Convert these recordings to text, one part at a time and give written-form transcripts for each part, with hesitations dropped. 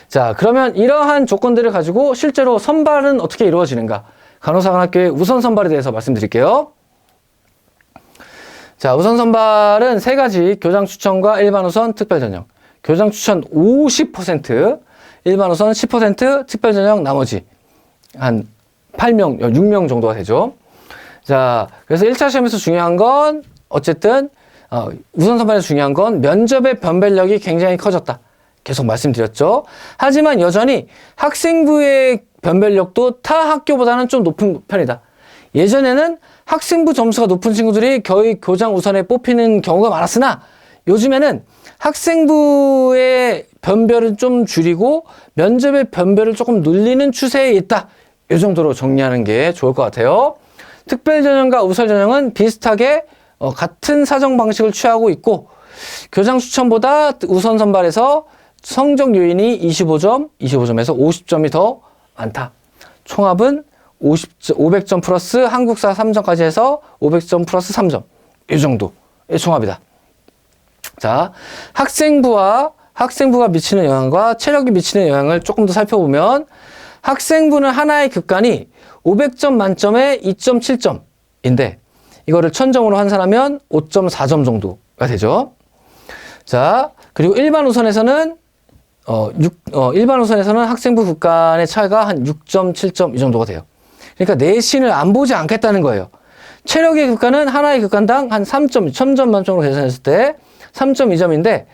자, 그러면 이러한 조건들을 가지고 실제로 선발은 어떻게 이루어지는가? 간호사관학교의 우선 선발에 대해서 말씀드릴게요. 자, 우선 선발은 세 가지: 교장 추천과 일반 우선, 특별 전형. 교장 추천 50%, 일반 우선 10%, 특별 전형 나머지 한 8명, 6명 정도가 되죠. 자, 그래서 1차 시험에서 중요한 건 어쨌든 우선 선발에서 중요한 건 면접의 변별력이 굉장히 커졌다. 계속 말씀드렸죠. 하지만 여전히 학생부의 변별력도 타 학교보다는 좀 높은 편이다. 예전에는 학생부 점수가 높은 친구들이 거의 교장 우선에 뽑히는 경우가 많았으나 요즘에는 학생부의 변별은 좀 줄이고 면접의 변별을 조금 늘리는 추세에 있다. 이 정도로 정리하는 게 좋을 것 같아요. 특별 전형과 우선 전형은 비슷하게 같은 사정 방식을 취하고 있고, 교장 추천보다 우선 선발에서 성적 요인이 25점에서 50점이 더 많다. 총합은 500점 플러스 한국사 3점까지 해서 500점 플러스 3점. 이 정도의 총합이다. 자, 학생부가 미치는 영향과 체력이 미치는 영향을 조금 더 살펴보면, 학생부는 하나의 극간이 500점 만점에 2.7점인데 이거를 1000점으로 환산하면 5.4점 정도가 되죠. 자, 그리고 일반 우선에서는 학생부 극간의 차이가 한 6.7점 이 정도가 돼요. 그러니까 내신을 안 보지 않겠다는 거예요. 체력의 극간은 하나의 극간당 한 3점, 1000점 만점으로 계산했을 때 3.2점인데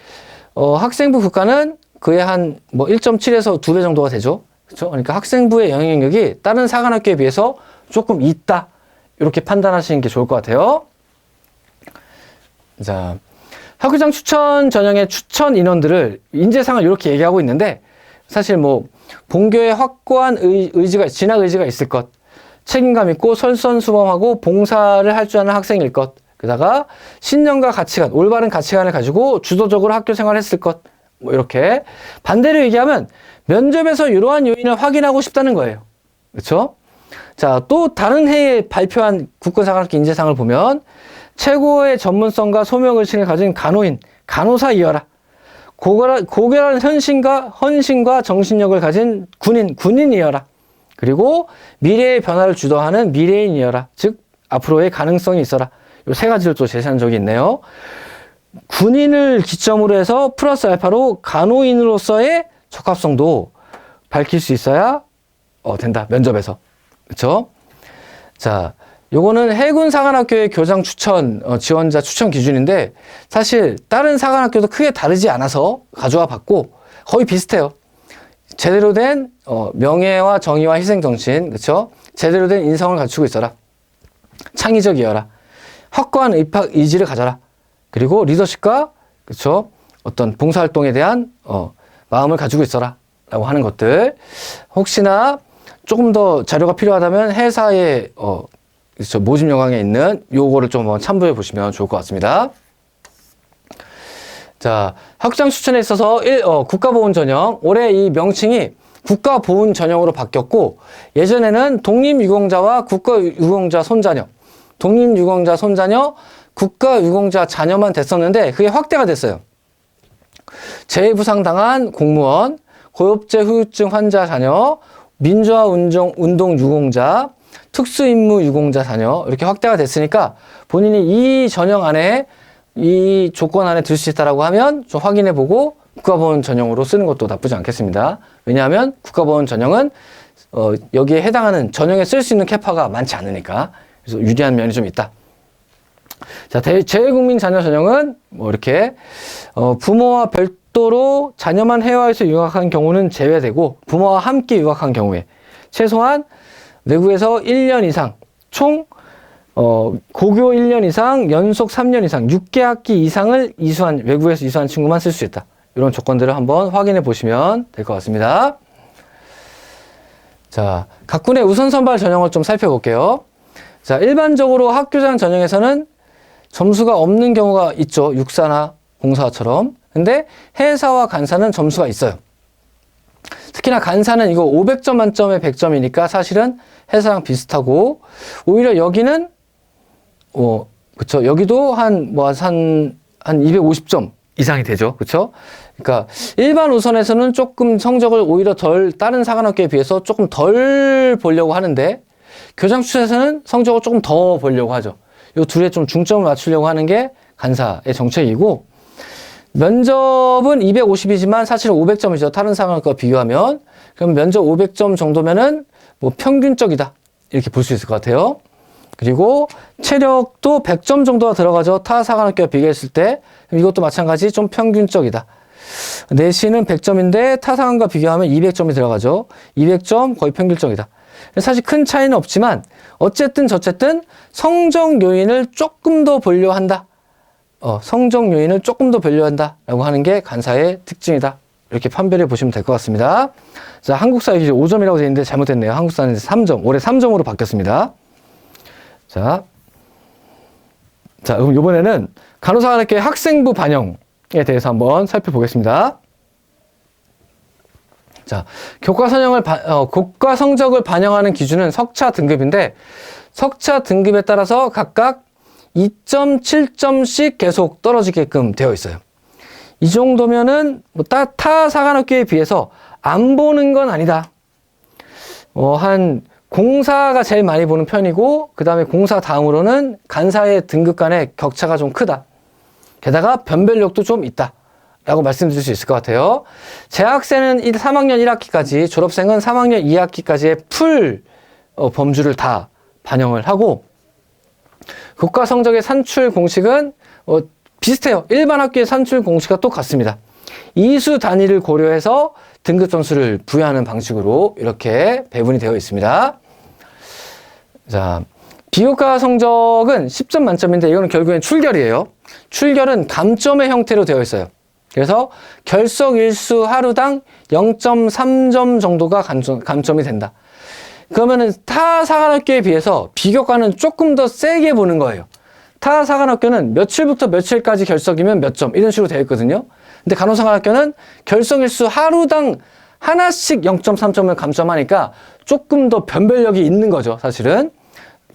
학생부 극간은 그의 한 1.7에서 2배 정도가 되죠. 그렇죠? 그러니까 학생부의 영향력이 다른 사관학교에 비해서 조금 있다. 이렇게 판단하시는 게 좋을 것 같아요. 자, 학교장 추천 전형의 추천 인원들을 인재상을 이렇게 얘기하고 있는데, 사실 본교에 확고한 진학 의지가 있을 것, 책임감 있고 솔선수범하고 봉사를 할 줄 아는 학생일 것, 게다가 신념과 가치관, 올바른 가치관을 가지고 주도적으로 학교 생활을 했을 것, 이렇게 반대로 얘기하면 면접에서 이러한 요인을 확인하고 싶다는 거예요. 그렇죠? 자, 또 다른 해에 발표한 국가사관학교 인재상을 보면 최고의 전문성과 소명의식을 가진 간호인, 간호사이어라. 고결한 헌신과 정신력을 가진 군인이어라. 그리고 미래의 변화를 주도하는 미래인이어라. 즉 앞으로의 가능성이 있어라. 이 세 가지를 또 제시한 적이 있네요. 군인을 기점으로 해서 플러스 알파로 간호인으로서의 적합성도 밝힐 수 있어야 된다. 면접에서. 그렇죠? 자, 요거는 해군 사관학교의 교장 추천 지원자 추천 기준인데, 사실 다른 사관학교도 크게 다르지 않아서 가져와 봤고 거의 비슷해요. 제대로 된 명예와 정의와 희생정신, 그렇죠? 제대로 된 인성을 갖추고 있어라. 창의적이어라. 확고한 입학 의지를 가져라. 그리고 리더십과, 그렇죠? 어떤 봉사활동에 대한 마음을 가지고 있어라. 라고 하는 것들. 혹시나 조금 더 자료가 필요하다면 회사의 그렇죠, 모집 요강에 있는 요거를 좀 한번 참고해 보시면 좋을 것 같습니다. 자, 학장 추천에 있어서 국가보훈 전형, 올해 이 명칭이 국가보훈 전형으로 바뀌었고, 예전에는 독립유공자와 국가유공자 손자녀, 독립유공자 손자녀, 국가유공자 자녀만 됐었는데 그게 확대가 됐어요. 재해부상 당한 공무원, 고엽제 후유증 환자 자녀, 민주화 운동 유공자, 특수임무 유공자 자녀, 이렇게 확대가 됐으니까 본인이 이 전형 안에, 이 조건 안에 들 수 있다라고 하면 좀 확인해보고 국가보훈 전형으로 쓰는 것도 나쁘지 않겠습니다. 왜냐하면 국가보훈 전형은 여기에 해당하는 전형에 쓸 수 있는 캐파가 많지 않으니까. 그래서 유리한 면이 좀 있다. 자, 재외국민 자녀 전형은 이렇게 부모와 별도로 자녀만 해외에서 유학한 경우는 제외되고, 부모와 함께 유학한 경우에 최소한 외국에서 1년 이상, 총 고교 1년 이상, 연속 3년 이상, 6개학기 이상을 외국에서 이수한 친구만 쓸 수 있다. 이런 조건들을 한번 확인해 보시면 될 것 같습니다. 자, 각 군의 우선 선발 전형을 좀 살펴볼게요. 자, 일반적으로 학교장 전형에서는 점수가 없는 경우가 있죠. 육사나 공사처럼. 근데 해사와 간사는 점수가 있어요. 특히나 간사는 이거 500점 만점에 100점이니까 사실은 해사랑 비슷하고, 오히려 여기는 그쵸, 여기도 한 250점 이상이 되죠. 그쵸? 그러니까 일반 우선에서는 조금 성적을 오히려 다른 사관학교에 비해서 조금 덜 보려고 하는데 교장 추천에서는 성적을 조금 더 보려고 하죠. 이 둘에 좀 중점을 맞추려고 하는 게 간사의 정책이고, 면접은 250이지만 사실은 500점이죠. 다른 사관학교와 비교하면. 그럼 면접 500점 정도면은 뭐 평균적이다, 이렇게 볼 수 있을 것 같아요. 그리고 체력도 100점 정도가 들어가죠. 타 사관학교와 비교했을 때. 이것도 마찬가지 좀 평균적이다. 내신은 100점인데 타 사관과 비교하면 200점이 들어가죠. 200점 거의 평균적이다. 사실 큰 차이는 없지만 어쨌든 저쨌든 성적 요인을 조금 더 보려 한다. 성적 요인을 조금 더 보려 한다 라고 하는 게 간사의 특징이다. 이렇게 판별해 보시면 될 것 같습니다. 자, 한국사 이제 5점이라고 되어 있는데 잘못됐네요. 한국사는 3점, 올해 3점으로 바뀌었습니다. 자, 그럼 이번에는 간호사관학교의 학생부 반영에 대해서 한번 살펴보겠습니다. 자, 교과 성적을 반영하는 기준은 석차 등급인데, 석차 등급에 따라서 각각 2.7점씩 계속 떨어지게끔 되어 있어요. 이 정도면은 뭐 타 사관학교에 비해서 안 보는 건 아니다. 한 공사가 제일 많이 보는 편이고, 그 다음에 공사 다음으로는 간사의 등급 간의 격차가 좀 크다. 게다가 변별력도 좀 있다 라고 말씀드릴 수 있을 것 같아요. 재학생은 3학년 1학기까지, 졸업생은 3학년 2학기까지의 풀 범주를 다 반영을 하고, 교과 성적의 산출 공식은 비슷해요. 일반 학교의 산출 공식과 똑같습니다. 이수 단위를 고려해서 등급 점수를 부여하는 방식으로 이렇게 배분이 되어 있습니다. 자, 비교과 성적은 10점 만점인데 이거는 결국엔 출결이에요. 출결은 감점의 형태로 되어 있어요. 그래서 결석 일수 하루당 0.3점 정도가 감점이 된다. 그러면은 타 사관학교에 비해서 비교과는 조금 더 세게 보는 거예요. 타 사관학교는 며칠부터 며칠까지 결석이면 몇 점, 이런 식으로 되어 있거든요. 근데 간호사관학교는 결석 일수 하루당 하나씩 0.3점을 감점하니까 조금 더 변별력이 있는 거죠, 사실은.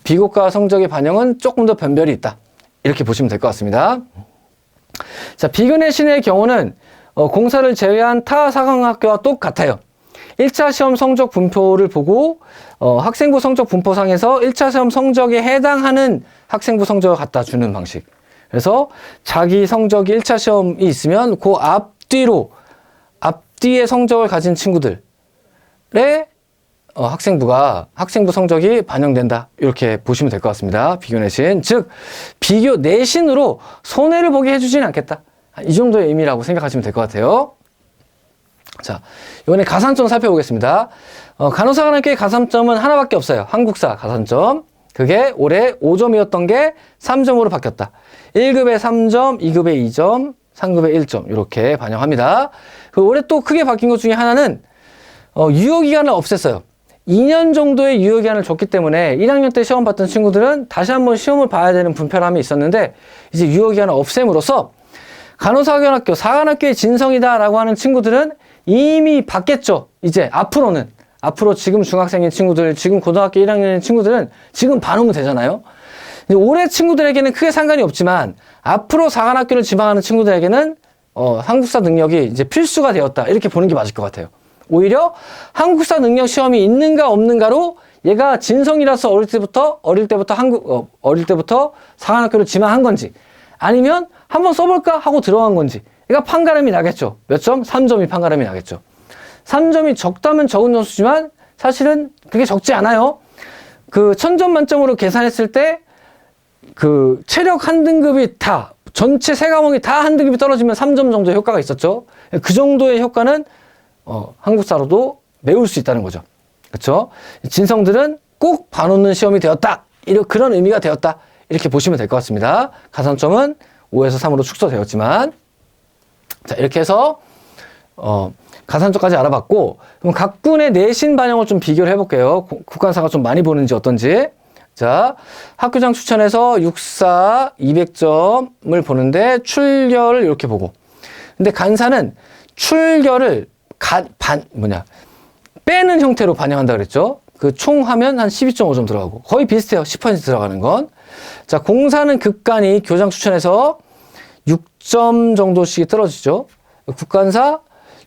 비교과 성적의 반영은 조금 더 변별이 있다. 이렇게 보시면 될 것 같습니다. 자, 비교내신의 경우는 공사를 제외한 타 사관학교와 똑같아요. 1차 시험 성적 분포를 보고 학생부 성적 분포상에서 1차 시험 성적에 해당하는 학생부 성적을 갖다 주는 방식. 그래서 자기 성적이 1차 시험이 있으면 그 앞뒤에 성적을 가진 친구들의 학생부 성적이 반영된다. 이렇게 보시면 될 것 같습니다. 비교 내신. 즉, 비교 내신으로 손해를 보게 해주지는 않겠다. 이 정도의 의미라고 생각하시면 될 것 같아요. 자, 이번에 가산점 살펴보겠습니다. 간호사관학교의 가산점은 하나밖에 없어요. 한국사 가산점. 그게 올해 5점이었던 게 3점으로 바뀌었다. 1급에 3점, 2급에 2점, 3급에 1점 이렇게 반영합니다. 올해 또 크게 바뀐 것 중에 하나는 유효기간을 없앴어요. 2년 정도의 유효기간을 줬기 때문에 1학년 때 시험 봤던 친구들은 다시 한번 시험을 봐야 되는 불편함이 있었는데, 이제 유효기간을 없앰으로써 간호사관학교, 사관학교의 진성이다라고 하는 친구들은 이미 받겠죠. 이제 앞으로 지금 중학생인 친구들, 지금 고등학교 1학년인 친구들은 지금 봐놓으면 되잖아요. 올해 친구들에게는 크게 상관이 없지만 앞으로 사관학교를 지망하는 친구들에게는 한국사 능력이 이제 필수가 되었다. 이렇게 보는 게 맞을 것 같아요. 오히려 한국사 능력 시험이 있는가 없는가로 얘가 진성이라서 어릴 때부터 사관학교를 지망한 건지, 아니면 한번 써볼까 하고 들어간 건지, 얘가 판가름이 나겠죠. 몇 점? 3점이 판가름이 나겠죠. 3점이 적다면 적은 점수지만 사실은 그게 적지 않아요. 그 1000점 만점으로 계산했을 때 그 체력 한 등급이 다, 전체 세 과목이 다 한 등급이 떨어지면 3점 정도의 효과가 있었죠. 그 정도의 효과는 한국사로도 메울 수 있다는 거죠. 그렇죠? 진성들은 꼭 봐놓는 시험이 되었다. 그런 의미가 되었다. 이렇게 보시면 될 것 같습니다. 가산점은 5에서 3으로 축소되었지만, 자, 이렇게 해서 가산점까지 알아봤고, 그럼 각 군의 내신 반영을 좀 비교를 해볼게요. 국간사가 좀 많이 보는지 어떤지. 자, 학교장 추천해서 육사 200점을 보는데 출결을 이렇게 보고, 근데 간사는 출결을 빼는 형태로 반영한다 그랬죠. 그 총 하면 한 12.5점 들어가고, 거의 비슷해요. 10% 들어가는 건. 자, 공사는 극간이 교장 추천해서 6점 정도씩 떨어지죠. 국간사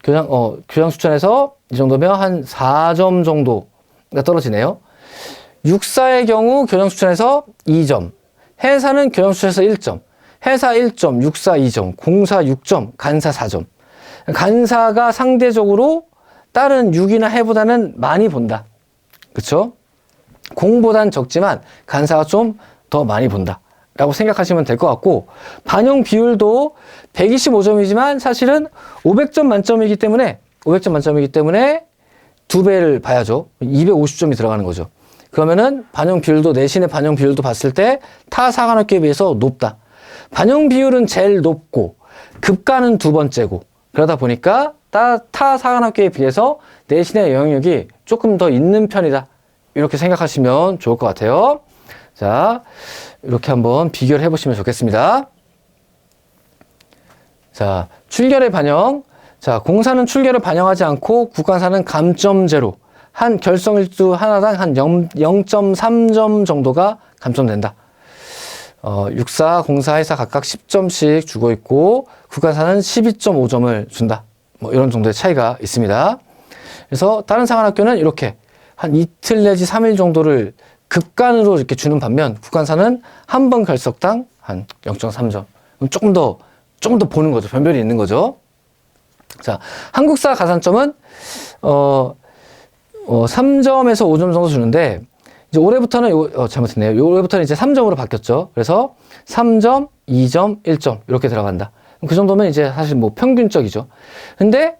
교장 추천에서 이 정도면 한 4점 정도가 떨어지네요. 육사의 경우 교장 추천에서 2점, 해사는 교장 추천에서 1점, 해사 1점, 육사 2점, 공사 6점, 간사 4점. 간사가 상대적으로 다른 육이나 해보다는 많이 본다. 그쵸? 공보단 적지만 간사가 좀 더 많이 본다 라고 생각하시면 될 것 같고, 반영 비율도 125점이지만 사실은 500점 만점이기 때문에 2배를 봐야죠. 250점이 들어가는 거죠. 그러면은 반영 비율도, 내신의 반영 비율도 봤을 때 타 사관학교에 비해서 높다. 반영 비율은 제일 높고 급가는 두 번째고, 그러다 보니까 타 사관학교에 비해서 내신의 영향력이 조금 더 있는 편이다. 이렇게 생각하시면 좋을 것 같아요. 자, 이렇게 한번 비교를 해보시면 좋겠습니다. 자, 출결의 반영. 자, 공사는 출결을 반영하지 않고 국간사는 감점제로 한 결성일주 하나당 한 0.3점 정도가 감점된다. 육사, 공사, 해사 각각 10점씩 주고 있고 국간사는 12.5점을 준다. 뭐 이런 정도의 차이가 있습니다. 그래서 다른 상한학교는 이렇게 한 이틀 내지 3일 정도를 급간으로 이렇게 주는 반면 국간사는 한 번 결석당 한 0.3점. 조금 더 보는 거죠. 변별이 있는 거죠. 자, 한국사 가산점은 3점에서 5점 정도 주는데, 이제 올해부터는 잘못했네요. 올해부터는 이제 3점으로 바뀌었죠. 그래서 3점, 2점, 1점 이렇게 들어간다. 그 정도면 이제 사실 뭐 평균적이죠. 근데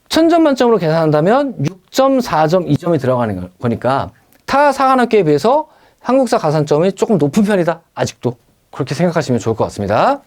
1000점 만점으로 계산한다면 6점, 4점, 2점이 들어가는 거니까 타 사관학교에 비해서 한국사 가산점이 조금 높은 편이다. 아직도. 그렇게 생각하시면 좋을 것 같습니다.